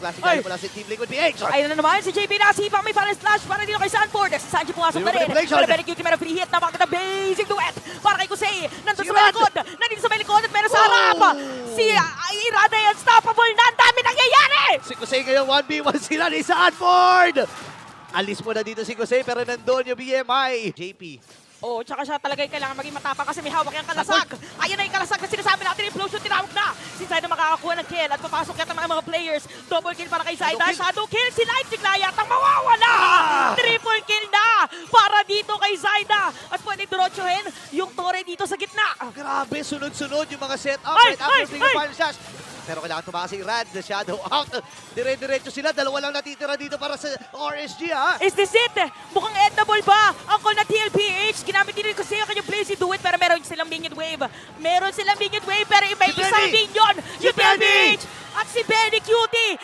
klaseng galing mula sa Team Liquid PH. Ayun na naman, si JP nasipa, may final slash para dito kay Sanford. Si Sanji pumasok na rin. Pero very cute, meron free hit na makita basic duet para kay Kusei. Nandun sa may likod, nandito sa may likod at meron sa harap. Si Irada ay unstoppable na, ang dami nangyayari! Si Kusei ngayon 1v1 sila ni Sanford. Alis mo na dito si Kusei pero nandun yung BMI. JP. Oo, tsaka siya talaga kailangan maging matapang kasi may hawak yung kalasag. Ayan na yung kalasag na sinasabi natin, implosion tinawag na. Si Zaida makakakuha ng kill at papasok yata mga players. Double kill para kay Zaida. Shadow kill, si Lightning na yatang mawawala. Triple kill na para dito kay Zaida. At pwede durochohin yung Torre dito sa gitna. Grabe, sunod-sunod yung mga setup right after yung final slash. Pero kailangan tumakas si Rad, the shadow out. Dire-diretso sila, dalawa lang natitira dito para sa RSG ha. Is this it? Mukhang endable ba? Ang call na TLPH, ginamit din kasi yung kanyang Blazy do it, pero meron silang minion wave. Meron silang minion wave, pero iba-iba sa minion. Yung TLPH at si Benny Cutie.